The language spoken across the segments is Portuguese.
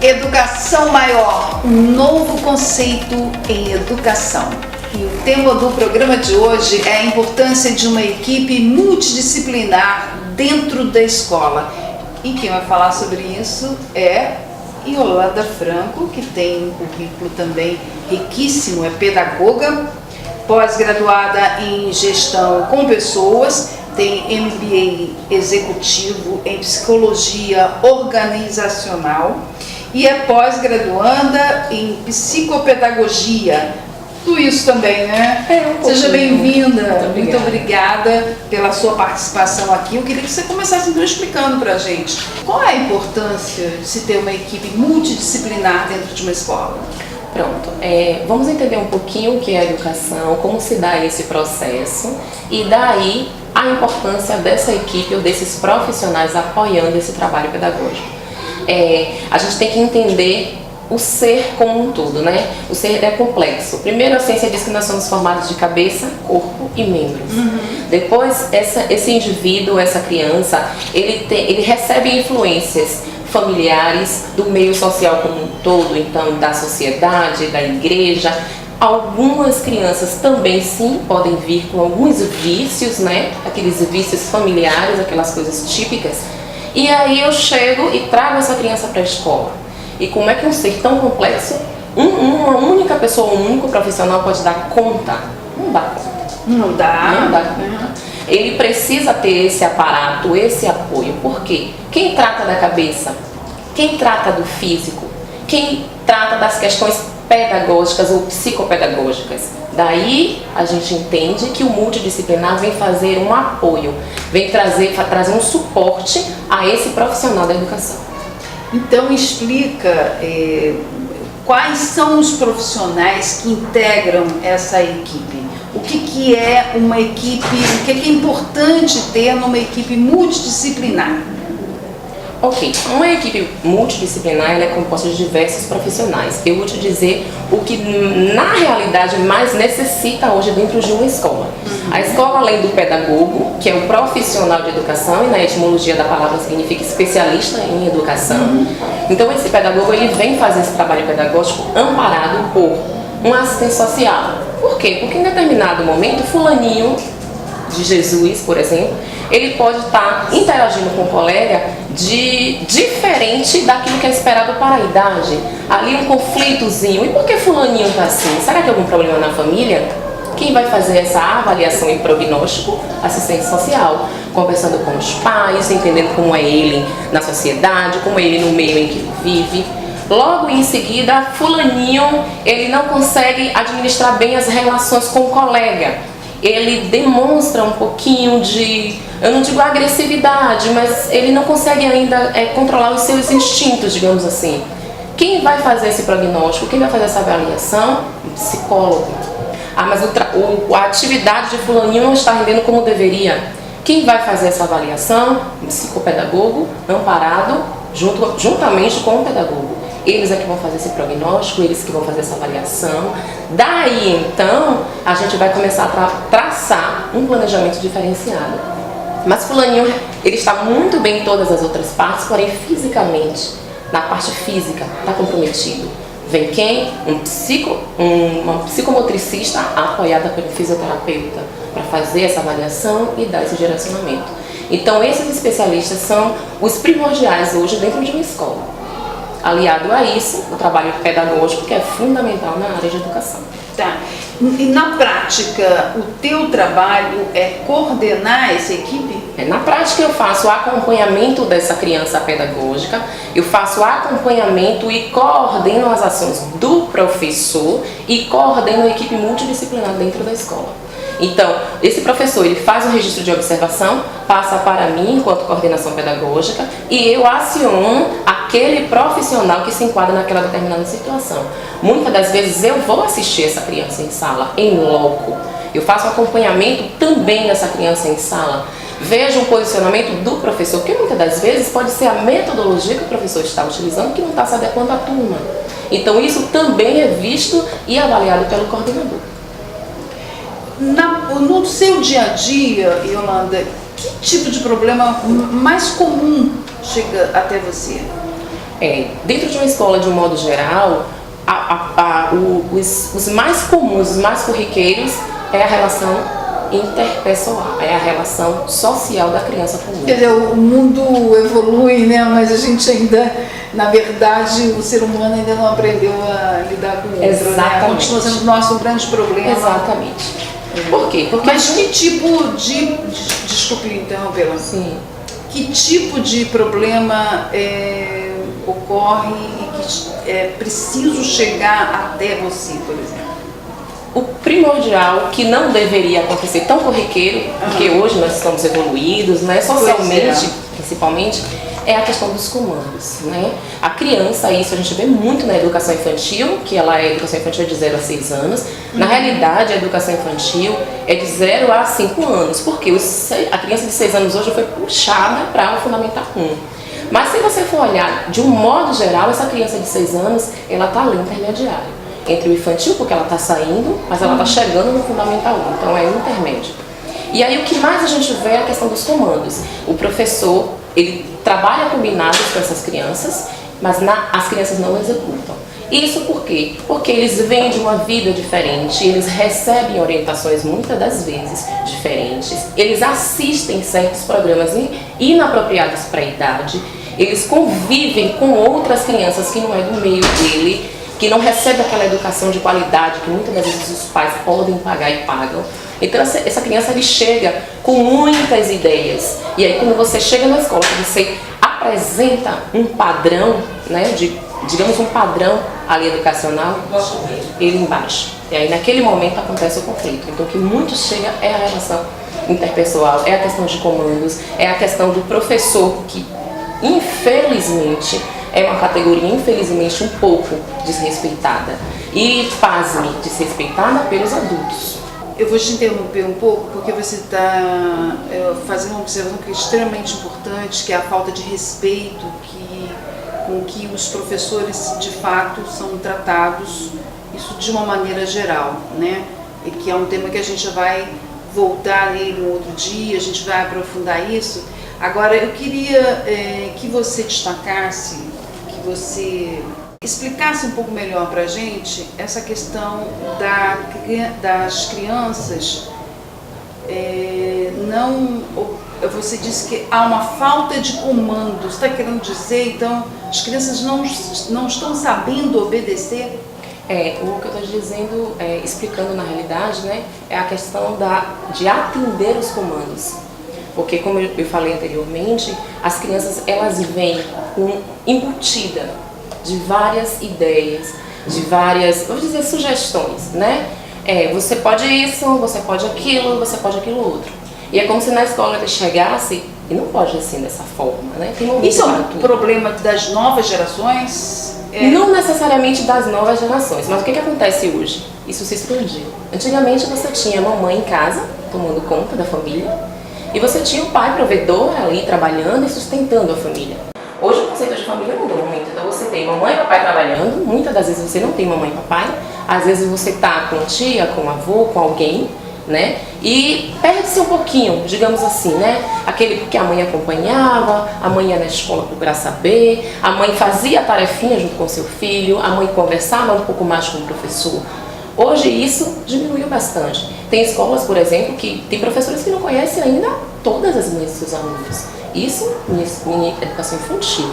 Educação Maior, um novo conceito em educação. E o tema do programa de hoje é a importância de uma equipe multidisciplinar dentro da escola. E quem vai falar sobre isso é Yolanda Franco, que tem um currículo também riquíssimo, é pedagoga, pós-graduada em gestão com pessoas, tem MBA executivo em psicologia organizacional e é pós-graduanda em psicopedagogia. Tudo isso também, né? Seja bem-vinda. Muito obrigada pela sua participação aqui. Eu queria que você começasse então explicando para a gente qual é a importância de se ter uma equipe multidisciplinar dentro de uma escola. Pronto, vamos entender um pouquinho o que é a educação, como se dá esse processo e daí a importância dessa equipe ou desses profissionais apoiando esse trabalho pedagógico. A gente tem que entender o ser como um todo, né? O ser é complexo. Primeiro, a ciência diz que nós somos formados de cabeça, corpo e membros. Depois, esse indivíduo, essa criança, ele recebe influências familiares, do meio social como um todo, então da sociedade, da igreja. Algumas crianças também sim podem vir com alguns vícios, né? Aqueles vícios familiares, aquelas coisas típicas. E aí eu chego e trago essa criança para a escola. E como é que um ser tão complexo, uma única pessoa, um único profissional pode dar conta? Não dá conta. Não dá conta. Ele precisa ter esse aparato, esse apoio. Por quê? Quem trata da cabeça? Quem trata do físico? Quem trata das questões pedagógicas ou psicopedagógicas? Daí a gente entende que o multidisciplinar vem fazer um apoio, vem trazer um suporte a esse profissional da educação. Então explica quais são os profissionais que integram essa equipe. O que é uma equipe, o que é importante ter numa equipe multidisciplinar? Ok, uma equipe multidisciplinar ela é composta de diversos profissionais. Eu vou te dizer o que na realidade mais necessita hoje dentro de uma escola. A escola, além do pedagogo, que é um profissional de educação, e na etimologia da palavra significa especialista em educação. Então esse pedagogo ele vem fazer esse trabalho pedagógico amparado por um assistente social. Por quê? Porque em determinado momento, fulaninho de Jesus, por exemplo, ele pode estar interagindo com o colega diferente daquilo que é esperado para a idade. Ali um conflitozinho. E por que fulaninho está assim? Será que é algum problema na família? Quem vai fazer essa avaliação e prognóstico? Assistente social. Conversando com os pais, entendendo como é ele na sociedade, como é ele no meio em que ele vive. Logo em seguida, fulaninho, ele não consegue administrar bem as relações com o colega. Ele demonstra um pouquinho de, eu não digo agressividade, mas ele não consegue ainda controlar os seus instintos, digamos assim. Quem vai fazer esse prognóstico, quem vai fazer essa avaliação? Um psicólogo. Mas a atividade de fulaninho não está rendendo como deveria. Quem vai fazer essa avaliação? Um psicopedagogo amparado juntamente com o pedagogo. Eles é que vão fazer esse prognóstico, eles que vão fazer essa avaliação. Daí, então, a gente vai começar a traçar um planejamento diferenciado. Mas fulaninho, ele está muito bem em todas as outras partes, porém, fisicamente, na parte física, está comprometido. Vem quem? Uma psicomotricista apoiada pelo fisioterapeuta para fazer essa avaliação e dar esse direcionamento. Então, esses especialistas são os primordiais hoje dentro de uma escola. Aliado a isso, o trabalho pedagógico, que é fundamental na área de educação. Tá. E na prática, o teu trabalho é coordenar essa equipe? Na prática, eu faço o acompanhamento dessa criança pedagógica, eu faço o acompanhamento e coordeno as ações do professor e coordeno a equipe multidisciplinar dentro da escola. Então, esse professor ele faz um registro de observação, passa para mim enquanto coordenação pedagógica e eu aciono aquele profissional que se enquadra naquela determinada situação. Muitas das vezes eu vou assistir essa criança em sala, em loco. Eu faço acompanhamento também dessa criança em sala. Vejo o posicionamento do professor, que muitas das vezes pode ser a metodologia que o professor está utilizando que não está se adequando à turma. Então isso também é visto e avaliado pelo coordenador. No seu dia a dia, Yolanda, que tipo de problema mais comum chega até você? Dentro de uma escola, de um modo geral, os mais comuns, os mais corriqueiros, é a relação interpessoal, é a relação social da criança com o mundo. Quer dizer, o mundo evolui, né? Mas a gente ainda, na verdade, o ser humano ainda não aprendeu a lidar com o outro. Exatamente. Né? Continua sendo o nosso grande problema. Exatamente. Por quê? Porque Mas que tipo de... Desculpe interrompê-la. Sim. Que tipo de problema ocorre e que é preciso chegar até você, por exemplo? O primordial, que não deveria acontecer tão corriqueiro, porque hoje nós estamos evoluídos, né, socialmente, principalmente, é a questão dos comandos, né? A criança, isso a gente vê muito na educação infantil, que ela é educação infantil de 0 a 6 anos. Na realidade, a educação infantil é de 0 a 5 anos, porque a criança de 6 anos hoje foi puxada para o Fundamental 1. Mas se você for olhar de um modo geral, essa criança de 6 anos, ela está ali intermediária. Entre o infantil, porque ela está saindo, mas ela está chegando no Fundamental 1, então é intermédio. E aí o que mais a gente vê é a questão dos comandos. O professor, ele trabalha combinados com essas crianças, mas as crianças não executam. Isso por quê? Porque eles vêm de uma vida diferente, eles recebem orientações muitas das vezes diferentes, eles assistem certos programas inapropriados para a idade, eles convivem com outras crianças que não é do meio dele, que não recebem aquela educação de qualidade que muitas das vezes os pais podem pagar e pagam. Então essa criança ele chega com muitas ideias. E aí quando você chega na escola, você apresenta um padrão, né, digamos um padrão ali educacional, ele embaixo. E aí naquele momento acontece o conflito. Então o que muito chega é a relação interpessoal, é a questão de comandos, é a questão do professor que infelizmente é uma categoria, infelizmente, um pouco desrespeitada. E, pasme, desrespeitada pelos adultos. Eu vou te interromper um pouco, porque você está fazendo uma observação que é extremamente importante, que é a falta de respeito com que os professores, de fato, são tratados, isso de uma maneira geral, né? E que é um tema que a gente vai voltar nele um outro dia, a gente vai aprofundar isso. Agora, eu queria que você destacasse, que você explicasse um pouco melhor para a gente essa questão das crianças. Você disse que há uma falta de comando. Você está querendo dizer, então, as crianças não estão sabendo obedecer? O que eu estou dizendo, explicando na realidade, né, é a questão de atender os comandos. Porque, como eu falei anteriormente, as crianças elas vêm embutida de várias ideias, de várias, vamos dizer, sugestões, né? Você pode isso, você pode aquilo outro. E é como se na escola ele chegasse e não pode assim dessa forma, né? Isso é um problema das novas gerações? Não necessariamente das novas gerações, mas o que acontece hoje? Isso se expandiu. Antigamente você tinha a mamãe em casa, tomando conta da família, e você tinha o pai provedor ali trabalhando e sustentando a família. Hoje o conceito de família mudou muito, então você tem mamãe e papai trabalhando, muitas das vezes você não tem mamãe e papai, às vezes você está com tia, com avô, com alguém, né? E perde-se um pouquinho, digamos assim, né? Aquele que a mãe acompanhava, a mãe ia na escola procurar saber, a mãe fazia a tarefinha junto com seu filho, a mãe conversava um pouco mais com o professor. Hoje isso diminuiu bastante. Tem escolas, por exemplo, que tem professores que não conhecem ainda todas as mães dos seus alunos. Isso em educação infantil,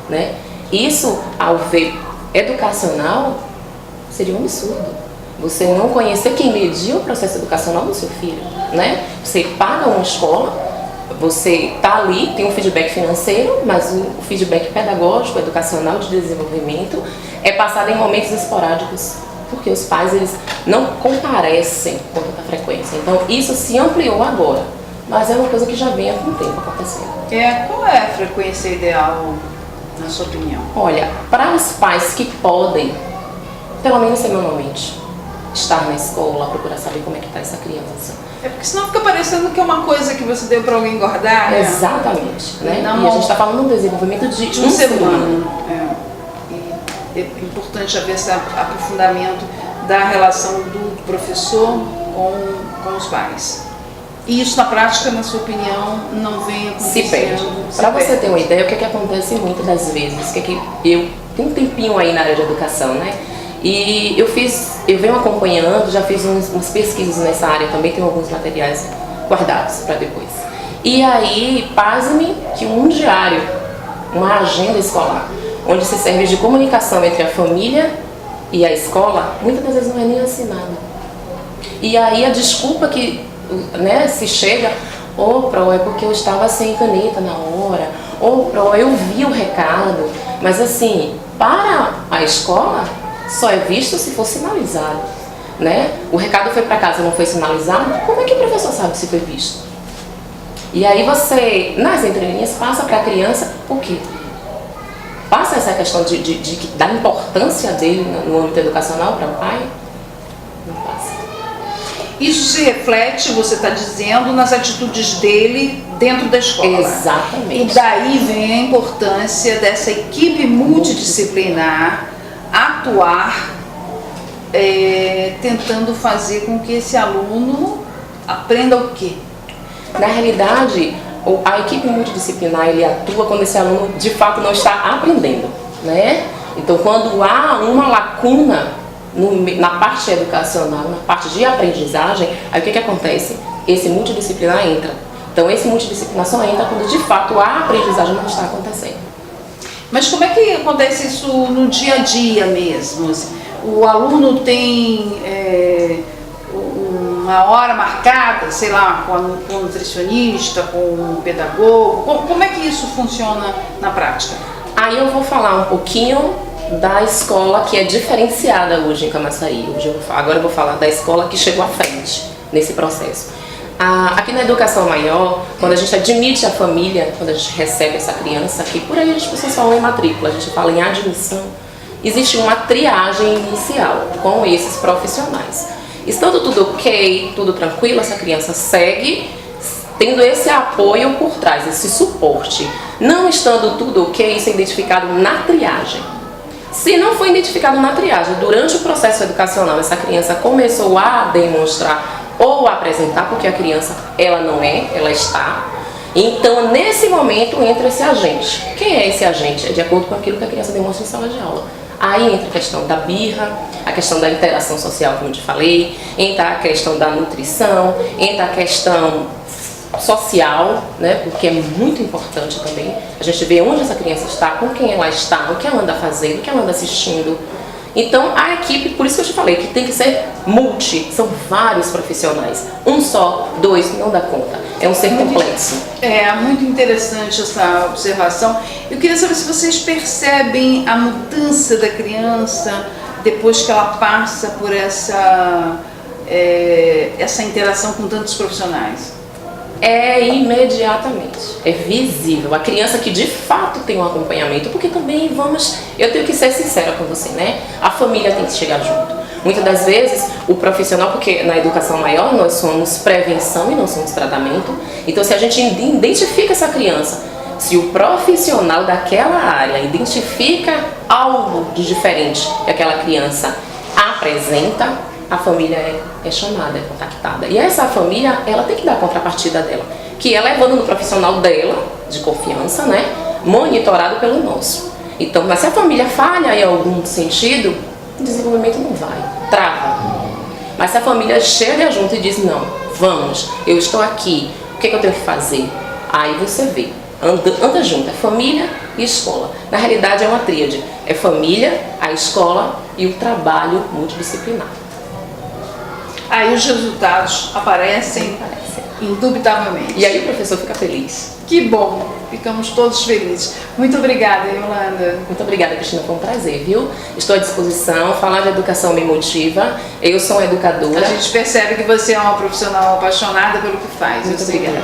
né? Isso, ao ver educacional, seria um absurdo. Você não conhecer quem media o processo educacional do seu filho, né? Você paga uma escola, você está ali, tem um feedback financeiro, mas o feedback pedagógico, educacional, de desenvolvimento, é passado em momentos esporádicos, porque os pais eles não comparecem com tanta frequência. Então isso se ampliou agora, mas é uma coisa que já vem há algum tempo acontecendo. Qual é a frequência ideal, na sua opinião? Olha, para os pais que podem, pelo menos semanalmente, estar na escola, procurar saber como é que está essa criança. Porque senão fica parecendo que é uma coisa que você deu para alguém engordar, né? Exatamente, né? Não, e a gente está falando do desenvolvimento de um ser humano. E é importante haver esse aprofundamento da relação do professor com os pais. E isso na prática, na sua opinião, não vem acontecendo? Se perde. Para você ter uma ideia, o que acontece muitas das vezes, eu tenho um tempinho aí na área de educação, né? E eu venho acompanhando, já fiz umas pesquisas nessa área também, tenho alguns materiais guardados para depois. E aí, pasme que um diário, uma agenda escolar, onde se serve de comunicação entre a família e a escola, muitas das vezes não é nem assinada. E aí a desculpa que, né, se chega, Pro, é porque eu estava sem caneta na hora, Pro, eu vi o recado, mas assim, para a escola só é visto se for sinalizado, né? O recado foi para casa, não foi sinalizado, como é que o professor sabe se foi visto? E aí você, nas entrelinhas, passa para a criança o quê? Passa essa questão da importância dele no âmbito educacional para o pai? Não passa. Isso se reflete, você está dizendo, nas atitudes dele dentro da escola. Exatamente. E daí vem a importância dessa equipe multidisciplinar atuar, tentando fazer com que esse aluno aprenda o quê? Na realidade, a equipe multidisciplinar ele atua quando esse aluno de fato não está aprendendo, né? Então, quando há uma lacuna na parte educacional, na parte de aprendizagem, aí o que acontece? Esse multidisciplinar entra. Então, esse multidisciplinar só entra quando de fato a aprendizagem não está acontecendo. Mas como é que acontece isso no dia a dia mesmo? O aluno tem uma hora marcada, sei lá, com o nutricionista, com o pedagogo? Como é que isso funciona na prática? Aí eu vou falar um pouquinho da escola que é diferenciada hoje em Camaçari. Agora eu vou falar da escola que chegou à frente nesse processo. Aqui na educação maior, quando a gente admite a família, quando a gente recebe essa criança, que por aí as pessoas falam em matrícula, a gente fala em admissão, existe uma triagem inicial com esses profissionais. Estando tudo ok, tudo tranquilo, essa criança segue tendo esse apoio por trás, esse suporte. Não estando tudo ok, isso é identificado na triagem. Se não foi identificado na triagem, durante o processo educacional, essa criança começou a demonstrar ou apresentar, porque a criança, ela não é, ela está. Então, nesse momento, entra esse agente. Quem é esse agente? É de acordo com aquilo que a criança demonstra em sala de aula. Aí entra a questão da birra, a questão da interação social, como eu te falei, entra a questão da nutrição, entra a questão social, né, porque é muito importante também a gente ver onde essa criança está, com quem ela está, o que ela anda fazendo, o que ela anda assistindo. Então a equipe, por isso que eu te falei, que tem que ser são vários profissionais, um só, dois, não dá conta, é um ser complexo. É muito interessante essa observação. Eu queria saber se vocês percebem a mudança da criança depois que ela passa por essa interação com tantos profissionais. É imediatamente, é visível. A criança que de fato tem um acompanhamento, porque também eu tenho que ser sincera com você, né? A família tem que chegar junto. Muitas das vezes o profissional, porque na educação maior nós somos prevenção e não somos tratamento, então se a gente identifica essa criança, se o profissional daquela área identifica algo de diferente que aquela criança apresenta, a família é chamada, é contactada. E essa família, ela tem que dar a contrapartida dela, que é levando no profissional dela, de confiança, né, monitorado pelo nosso. Então, mas se a família falha em algum sentido, o desenvolvimento não vai, trava. Mas se a família chega junto e diz, não, vamos, eu estou aqui, o que eu tenho que fazer? Aí você vê, anda junto, é família e escola. Na realidade é uma tríade, é família, a escola e o trabalho multidisciplinar. Aí os resultados aparecem indubitavelmente. E aí o professor fica feliz. Que bom, ficamos todos felizes. Muito obrigada, Yolanda. Muito obrigada, Cristina, foi um prazer, viu? Estou à disposição, falar de educação me motiva, eu sou uma educadora. A gente percebe que você é uma profissional apaixonada pelo que faz. Muito obrigada.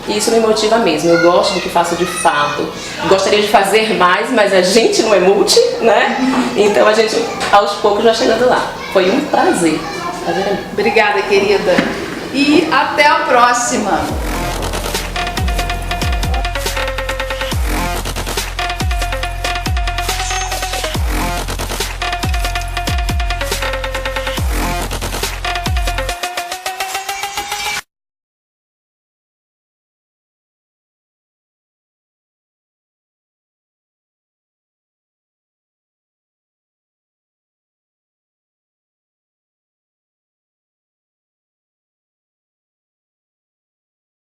Isso me motiva mesmo, eu gosto do que faço de fato. Gostaria de fazer mais, mas a gente não é multi, né? Então a gente aos poucos vai chegando lá. Foi um prazer. Obrigada, querida. E até a próxima.